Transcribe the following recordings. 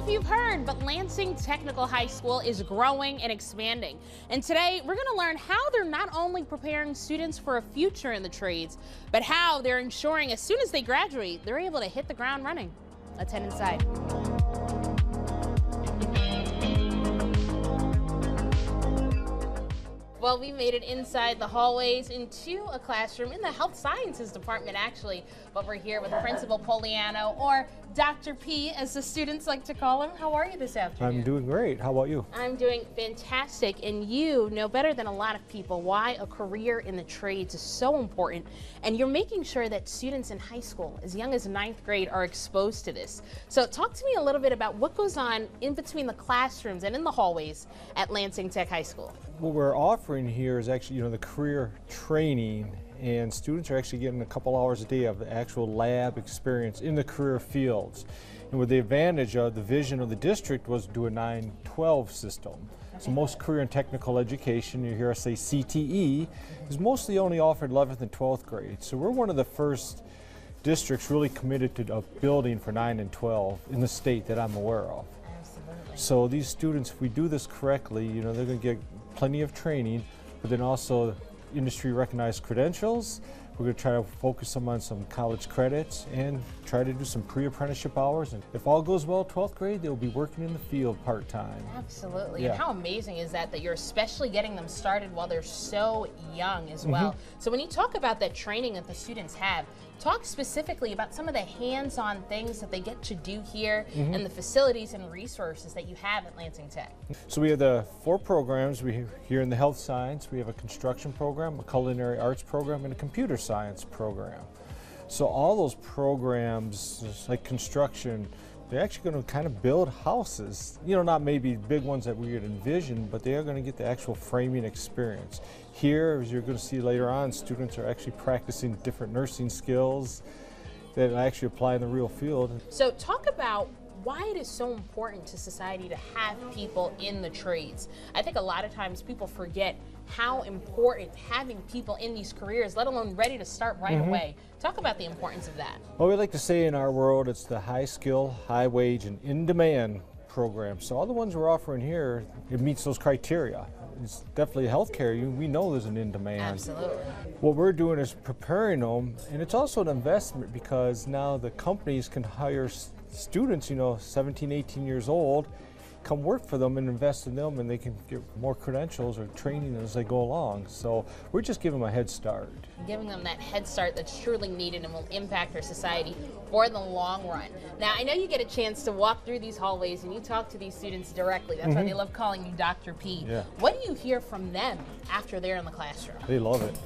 if you've heard, but Lansing Technical High School is growing and expanding. And today, we're going to learn how they're not only preparing students for a future in the trades, but how they're ensuring as soon as they graduate, they're able to hit the ground running. Let's head inside. Well, we made it inside the hallways into a classroom in the health sciences department, actually. But we're here with Principal Poliano, or Dr. P, as the students like to call him. How are you this afternoon? I'm doing great. How about you? I'm doing fantastic. And you know better than a lot of people why a career in the trades is so important. And you're making sure that students in high school, as young as 9th grade, are exposed to this. So talk to me a little bit about what goes on in between the classrooms and in the hallways at Lansing Tech High School. What we're offering here is actually, the career training, and students are actually getting a couple hours a day of actual lab experience in the career fields. And with the advantage of the vision of the district was to do a 9-12 system. So most career and technical education, you hear us say CTE, is mostly only offered 11th and 12th grade. So we're one of the first districts really committed to a building for 9 and 12 in the state that I'm aware of. Absolutely. So these students, if we do this correctly, they're going to get plenty of training, but then also industry recognized credentials. We're going to try to focus them on some college credits and try to do some pre-apprenticeship hours. And if all goes well, 12th grade, they'll be working in the field part-time. Absolutely. Yeah. And how amazing is that you're especially getting them started while they're so young as well. So when you talk about that training that the students have, talk specifically about some of the hands-on things that they get to do here and the facilities and resources that you have at Lansing Tech. So we have the 4 programs. Here in the health science, we have a construction program, a culinary arts program, and a computer science program. So all those programs, like construction, they're actually going to kind of build houses. Not maybe big ones that we would envision, but they are going to get the actual framing experience. Here, as you're going to see later on, students are actually practicing different nursing skills that actually apply in the real field. So talk about why it is so important to society to have people in the trades. I think a lot of times people forget how important having people in these careers, let alone ready to start right away. Talk about the importance of that. Well, we like to say in our world, it's the high skill, high wage, and in demand program. So all the ones we're offering here, it meets those criteria. It's definitely healthcare. We know there's an in demand. Absolutely. What we're doing is preparing them, and it's also an investment because now the companies can hire students, 17, 18 years old, come work for them and invest in them, and they can get more credentials or training as they go along. So we're just giving them a head start. Giving them that head start that's truly needed and will impact our society for the long run. Now, I know you get a chance to walk through these hallways and you talk to these students directly. That's why they love calling you Dr. P. Yeah. What do you hear from them after they're in the classroom? They love it.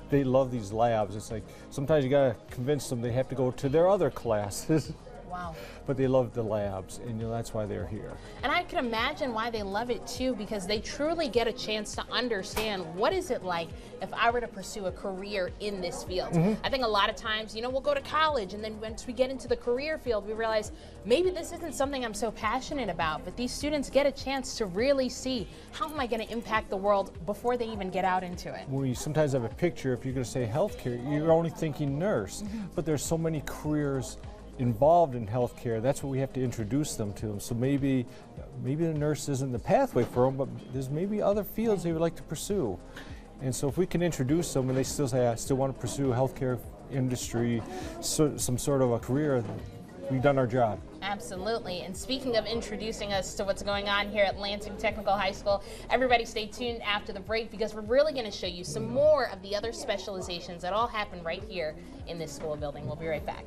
They love these labs. It's like sometimes you got to convince them they have to go to their other classes. Wow. But they love the labs, and that's why they're here. And I can imagine why they love it too, because they truly get a chance to understand what is it like if I were to pursue a career in this field. I think a lot of times, we'll go to college, and then once we get into the career field, we realize maybe this isn't something I'm so passionate about, but these students get a chance to really see how am I going to impact the world before they even get out into it. When you sometimes have a picture, if you're going to say healthcare, you're only thinking nurse, but there's so many careers involved in healthcare. That's what we have to introduce them to. So maybe the nurse isn't the pathway for them, but there's maybe other fields they would like to pursue. And so if we can introduce them and they still say, I still want to pursue healthcare industry, some sort of a career, we've done our job. Absolutely. And speaking of introducing us to what's going on here at Lansing Technical High School, everybody stay tuned after the break because we're really going to show you some more of the other specializations that all happen right here in this school building. We'll be right back.